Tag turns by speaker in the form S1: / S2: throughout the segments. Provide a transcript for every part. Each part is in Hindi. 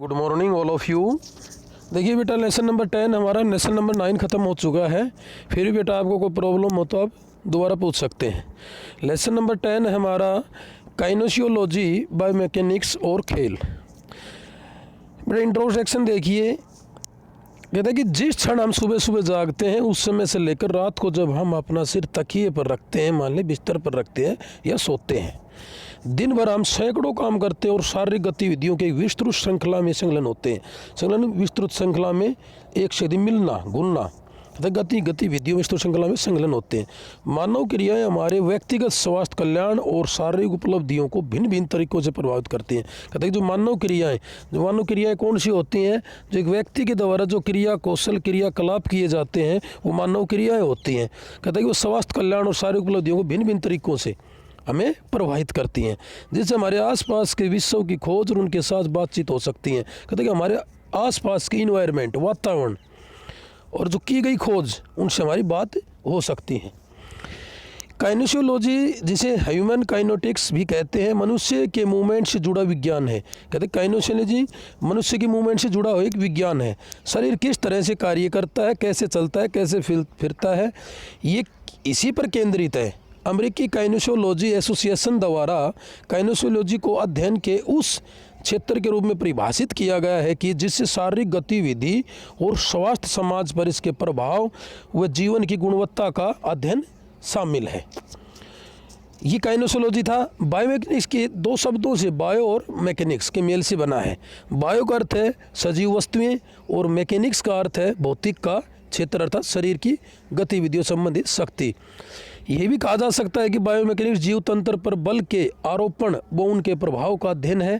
S1: Good morning all of you. देखिए बेटा, लेसन नंबर 10 हमारा लेसन नंबर 9 ख़त्म हो चुका है। फिर भी बेटा आपको कोई प्रॉब्लम हो तो आप दोबारा पूछ सकते हैं। लेसन नंबर 10 है हमारा काइनेशियोलॉजी बायोमैकेनिक्स और खेल। बेटा इंट्रोडक्शन देखिए, कहता है कि जिस क्षण हम सुबह सुबह जागते हैं उस समय से लेकर रात को जब हम अपना सिर तकिए पर रखते हैं, मान ली बिस्तर पर रखते हैं या सोते हैं, दिन भर हम सैकड़ों काम करते हैं और शारीरिक गतिविधियों के विस्तृत श्रृंखला में संलग्न होते हैं। संलग्न विस्तृत श्रृंखला में एक से मिलना घुलना तथा गतिविधियों विस्तृत श्रृंखला में संलग्न होते हैं। मानव क्रियाएं हमारे व्यक्तिगत स्वास्थ्य कल्याण और शारीरिक उपलब्धियों को भिन्न भिन्न तरीकों से प्रभावित करती हैं। कहते हैं जो मानव क्रियाएं कौन सी होती हैं? जो एक व्यक्ति के द्वारा जो क्रिया कौशल क्रियाकलाप किए जाते हैं वो मानव क्रियाएं होती हैं। कहते हैं कि वो स्वास्थ्य कल्याण और शारीरिक उपलब्धियों को भिन्न भिन्न तरीकों से हमें प्रभावित करती हैं, जिससे हमारे आसपास के विश्व की खोज और उनके साथ बातचीत हो सकती हैं। कहते हैं कि हमारे आसपास की इन्वायरमेंट वातावरण और जो की गई खोज उनसे हमारी बात हो सकती है। काइनेशियोलॉजी जिसे ह्यूमन काइनेटिक्स भी कहते हैं, मनुष्य के मूवमेंट से जुड़ा विज्ञान है। कहते हैं काइनेशियोलॉजी मनुष्य की मूवमेंट से जुड़ा हुआ एक विज्ञान है। शरीर किस तरह से कार्य करता है, कैसे चलता है, कैसे फिरता है, ये इसी पर केंद्रित है। अमेरिकी काइनेशियोलॉजी एसोसिएशन द्वारा काइनेशियोलॉजी को अध्ययन के उस क्षेत्र के रूप में परिभाषित किया गया है कि जिससे शारीरिक गतिविधि और स्वास्थ्य समाज पर इसके प्रभाव व जीवन की गुणवत्ता का अध्ययन शामिल है। ये काइनेशियोलॉजी था। बायोमैकेनिक्स के दो शब्दों से बायो और मैकेनिक्स के मेल से बना है। बायो का अर्थ है सजीव वस्तुएं और मैकेनिक्स का अर्थ है भौतिक का क्षेत्र अर्थात शरीर की गतिविधियों संबंधित शक्ति। यह भी कहा जा सकता है कि बायोमैकेनिक्स जीव तंत्र पर बल के आरोपण व उनके प्रभाव का अध्ययन है।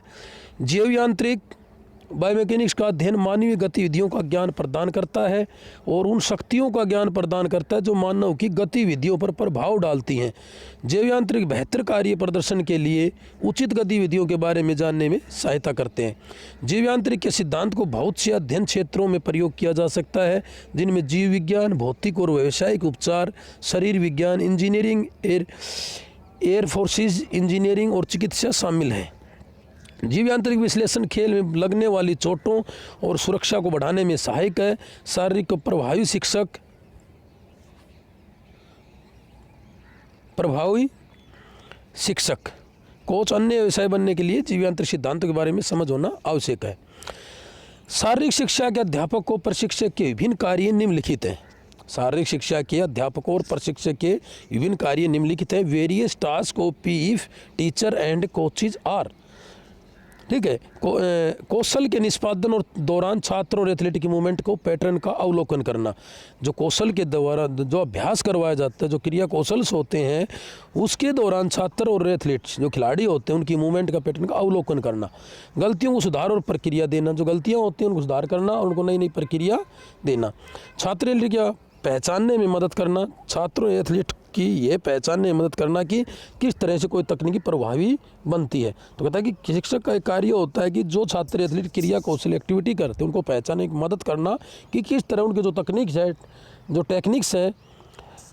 S1: जीव यांत्रिक बायोमैकेनिक्स का अध्ययन मानवीय गतिविधियों का ज्ञान प्रदान करता है और उन शक्तियों का ज्ञान प्रदान करता है जो मानव की गतिविधियों पर प्रभाव डालती हैं। जैव यांत्रिक बेहतर कार्य प्रदर्शन के लिए उचित गतिविधियों के बारे में जानने में सहायता करते हैं। जीव यांत्रिक के सिद्धांत को बहुत से अध्ययन क्षेत्रों में प्रयोग किया जा सकता है, जिनमें जीव विज्ञान, भौतिक और व्यावसायिक उपचार, शरीर विज्ञान, इंजीनियरिंग, एयर फोर्सेज इंजीनियरिंग और चिकित्सा शामिल है। जीव यांत्रिक विश्लेषण खेल में लगने वाली चोटों और सुरक्षा को बढ़ाने में सहायक है। शारीरिक प्रभावी शिक्षक कोच अन्य व्यवसाय बनने के लिए जीव यांत्रिक सिद्धांतों के बारे में समझ होना आवश्यक है। शारीरिक शिक्षा के अध्यापक को प्रशिक्षक के विभिन्न कार्य निम्नलिखित हैं। शारीरिक शिक्षा के अध्यापकों और प्रशिक्षक के विभिन्न कार्य निम्नलिखित हैं। Various task of PE teacher and coaches are, ठीक है। कौशल के निष्पादन और दौरान छात्र और एथलीट की मूवमेंट को पैटर्न का अवलोकन करना। जो कौशल के द्वारा जो अभ्यास करवाया जाता है, जो क्रिया कौशल होते हैं, उसके दौरान छात्र और एथलीट जो खिलाड़ी होते हैं उनकी मूवमेंट का पैटर्न का अवलोकन करना। गलतियों को सुधार और प्रक्रिया देना, जो गलतियाँ होती हैं उनको सुधार करना और उनको नई नई प्रक्रिया देना। छात्र एथलीट क्या पहचानने में मदद करना, छात्रों एथलीट की ये पहचानने में मदद करना कि किस तरह से कोई तकनीकी प्रभावी बनती है। तो कहता है कि शिक्षक का एक कार्य होता है कि जो छात्र एथलीट क्रिया कौशल एक्टिविटी करते हैं उनको पहचानने की मदद करना कि किस तरह उनके जो तकनीक है, जो टेक्निक्स है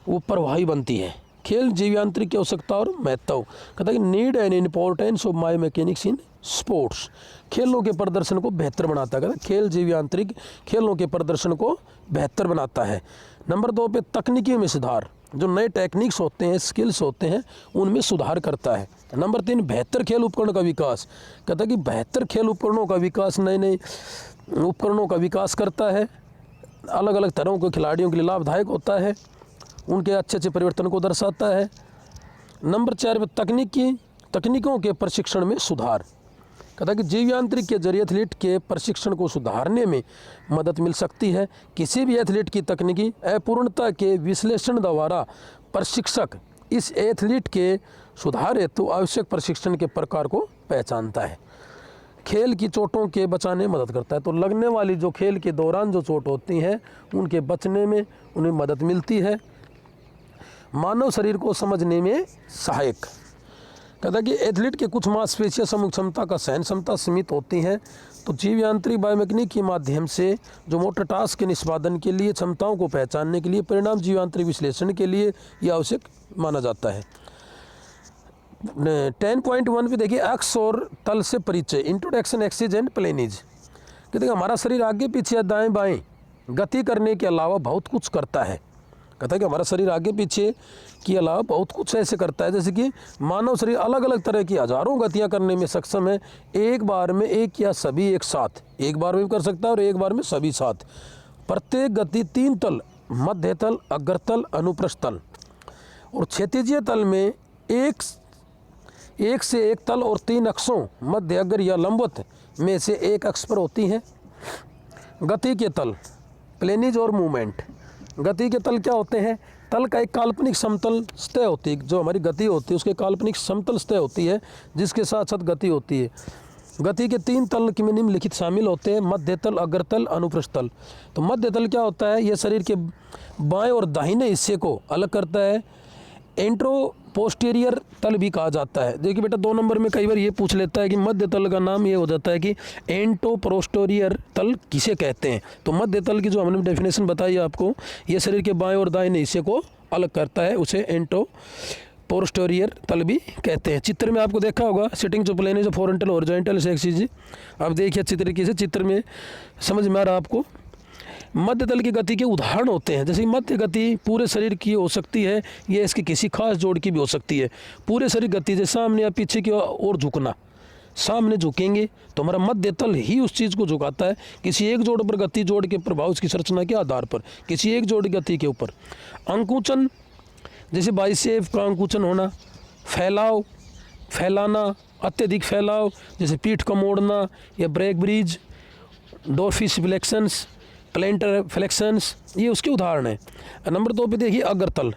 S1: वो प्रभावी बनती है। खेल जीव यांत्रिक की आवश्यकता और महत्व। कहता है कि need and importance of biomechanics in sports. खेलों के प्रदर्शन को बेहतर बनाता है। कहता है खेल जीव यांत्रिक खेलों के प्रदर्शन को बेहतर बनाता है। नंबर 2 पे तकनीकी में सुधार, जो नए टेक्निक्स होते हैं, स्किल्स होते हैं, उनमें सुधार करता है। नंबर 3 बेहतर खेल उपकरण का विकास। कहता है कि बेहतर खेल उपकरणों का विकास, नए नए उपकरणों का विकास करता है, अलग अलग तरह के खिलाड़ियों के लिए लाभदायक होता है, उनके अच्छे अच्छे परिवर्तन को दर्शाता है। नंबर 4 पे तकनीकों के प्रशिक्षण में सुधार। कहता है कि जीव यांत्रिक के जरिए एथलीट के प्रशिक्षण को सुधारने में मदद मिल सकती है। किसी भी एथलीट की तकनीकी अपूर्णता के विश्लेषण द्वारा प्रशिक्षक इस एथलीट के सुधार हेतु आवश्यक प्रशिक्षण के प्रकार को पहचानता है। खेल की चोटों के बचाने में मदद करता है। तो लगने वाली जो खेल के दौरान जो चोट होती हैं उनके बचने में उन्हें मदद मिलती है। मानव शरीर को समझने में सहायक। कहता है कि एथलीट के कुछ मांसपेशियां समूह क्षमता का सहन क्षमता सीमित होती हैं, तो जीव यांत्रिक बायोमैकेनिक के माध्यम से जो मोटर टास्क के निष्पादन के लिए क्षमताओं को पहचानने के लिए परिणाम जीव यांत्रिक विश्लेषण के लिए यह आवश्यक माना जाता है। 10.1 पे देखिए, अक्ष और तल से परिचय, इंट्रोडक्शन, एक्सिस एंड प्लेनिज। कि देखिए हमारा शरीर आगे पीछे या दाएं बाएं गति करने के अलावा बहुत कुछ करता है। कहता है कि हमारा शरीर आगे पीछे के अलावा बहुत कुछ ऐसे करता है, जैसे कि मानव शरीर अलग अलग तरह की हजारों गतियां करने में सक्षम है, एक बार में एक या सभी एक साथ, एक बार में भी कर सकता है और एक बार में सभी साथ। प्रत्येक गति 3 तल, मध्य तल, अग्रतल, अनुप्रस्थ तल और क्षैतिजीय तल में एक से एक तल और 3 अक्षों मध्य, अग्र या लंबवत में से एक अक्ष पर होती हैं। गति के तल, प्लेनिज और मूवमेंट। गति के तल क्या होते हैं? तल का एक काल्पनिक समतल सतह होती है, जो हमारी गति होती है उसके काल्पनिक समतल सतह होती है जिसके साथ साथ गति होती है। गति के 3 तल में निम्नलिखित शामिल होते हैं, मध्य तल, अग्रतल, अनुप्रस्थ तल। तो मध्य तल क्या होता है? यह शरीर के बाएं और दाहिने हिस्से को अलग करता है। एंट्रो पोस्टीरियर तल भी कहा जाता है। देखिए बेटा 2 नंबर में कई बार ये पूछ लेता है कि मध्य तल का नाम ये हो जाता है कि एंटो पोस्टीरियर तल किसे कहते हैं। तो मध्य तल की जो हमने डेफिनेशन बताई आपको, ये शरीर के बाएं और दाहिने हिस्से को अलग करता है, उसे एंटो पोस्टीरियर तल भी कहते हैं। चित्र में आपको देखा होगा सिटिंग जो प्लेन जो फोरेंटल हॉरिजॉन्टल एक्सिस। अब देखिए अच्छी तरीके से चित्र में समझ में आ रहा आपको। मध्य तल की गति के उदाहरण होते हैं, जैसे मध्य गति पूरे शरीर की हो सकती है, ये इसकी किसी खास जोड़ की भी हो सकती है। पूरे शरीर गति जैसे सामने या पीछे की ओर झुकना, सामने झुकेंगे तो हमारा मध्य तल ही उस चीज़ को झुकाता है, किसी एक जोड़ पर गति जोड़ के प्रभाव उसकी संरचना के आधार पर, किसी एक जोड़ गति के ऊपर। अंकुचन जैसे बाइसेप का अंकुचन होना, फैलाव, फैलाना, अत्यधिक फैलाव जैसे पीठ का मोड़ना या ब्रेक ब्रिज, डॉर्फिस फ्लेक्शंस, प्लेंटर फ्लेक्शंस, ये उसके उदाहरण है। नंबर 2 पे देखिए अग्रतल।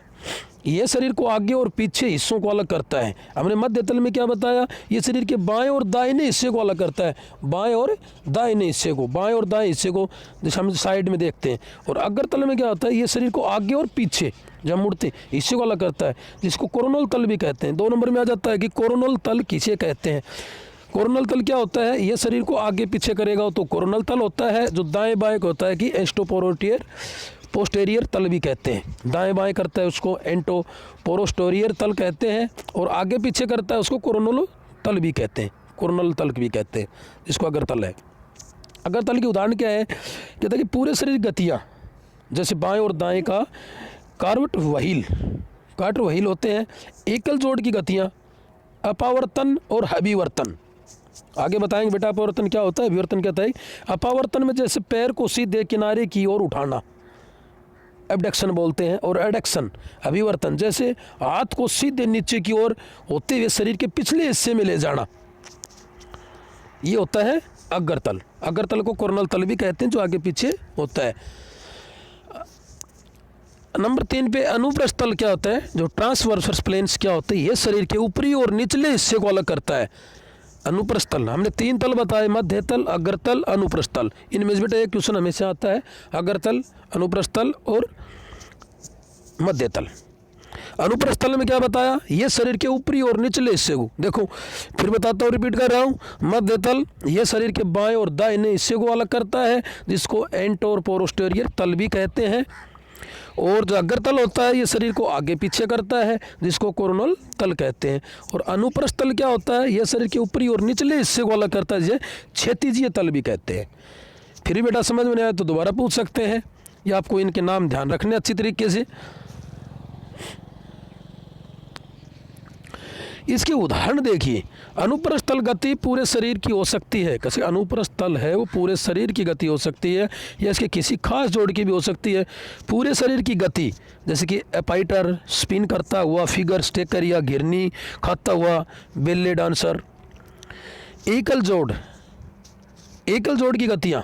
S1: ये शरीर को आगे और पीछे हिस्सों को अलग करता है। हमने मध्य तल में क्या बताया? ये शरीर के बाएं और दाहिने हिस्से को अलग करता है, बाएं और दाहिने हिस्से को, बाएं और दाएं हिस्से को जैसे हम साइड में देखते हैं। और अग्रतल में क्या होता है? ये शरीर को आगे और पीछे जब मुड़ते हिस्से को अलग करता है, जिसको कोरोनल तल भी कहते हैं। 2 नंबर में आ जाता है कि कोरोनल तल किसे कहते हैं। कोरोनल तल क्या होता है? यह शरीर को आगे पीछे करेगा तो कोरोनल तल होता है। जो दाएं बाएं होता है कि एंटोपोस्टीरियर पोस्टेरियर तल भी कहते हैं। दाएं बाएं करता है उसको एंटोपोस्टीरियर तल कहते हैं, और आगे पीछे करता है उसको कोरोनल तल भी कहते हैं, कोरोनल तल भी कहते हैं, जिसको अग्रतल है। अग्रतल की उदाहरण क्या है? कहता है कि पूरे शरीर गतियाँ जैसे बाएं और दाएं का कार्वट व्हील होते हैं। एकल जोड़ की गतियाँ अपावर्तन और अभिवर्तन। आगे बताएंगे बेटा अपवर्तन क्या होता है, अभिवर्तन क्या होता है। अपावर्तन में जैसे पैर को सीधे किनारे की ओर उठाना, एबडक्शन बोलते हैं, और एडक्शन अभिवर्तन जैसे हाथ को सीधे नीचे की ओर होते हुए शरीर के पिछले हिस्से में ले जाना, ये होता है अग्रतल। अग्रतल को कोरोनल तल भी कहते हैं, जो आगे पीछे होता है। नंबर 3 पे अनुप्रस्थ तल क्या होता है? जो ट्रांसवर्सस प्लेन्स क्या होते हैं? ये शरीर के ऊपरी और निचले हिस्से को अलग करता है। अनुप्रस्थ तल हमने 3 तल बताए, मध्य तल, अग्रतल, अनुप्रस्थ तल। इनमें से बेटा एक क्वेश्चन हमेशा आता है, अग्रतल, अनुप्रस्थ तल और मध्य तल। अनुप्रस्थ तल में क्या बताया? ये शरीर के ऊपरी और निचले हिस्से को, देखो फिर बताता हूँ, रिपीट कर रहा हूँ। मध्य तल ये शरीर के बाएं और दाहिने हिस्से को अलग करता है, जिसको एंटोपोस्टीरियर तल भी कहते हैं। और जो अग्रतल होता है ये शरीर को आगे पीछे करता है, जिसको कोरोनल तल कहते हैं। और अनुप्रस्थ तल क्या होता है? यह शरीर के ऊपरी और निचले हिस्से को अलग करता है, जिसे क्षैतिजीय तल भी कहते हैं। फिर बेटा समझ में नहीं आया तो दोबारा पूछ सकते हैं, या आपको इनके नाम ध्यान रखने अच्छी तरीके से। इसके उदाहरण देखिए। अनुप्रस्थ तल गति पूरे शरीर की हो सकती है। कैसे अनुप्रस्थ तल है वो पूरे शरीर की गति हो सकती है, या इसके किसी खास जोड़ की भी हो सकती है। पूरे शरीर की गति जैसे कि एपाइटर स्पिन करता हुआ, फिगर स्टेकर या घिरनी खाता हुआ, बेले डांसर। एकल जोड़ की गतियाँ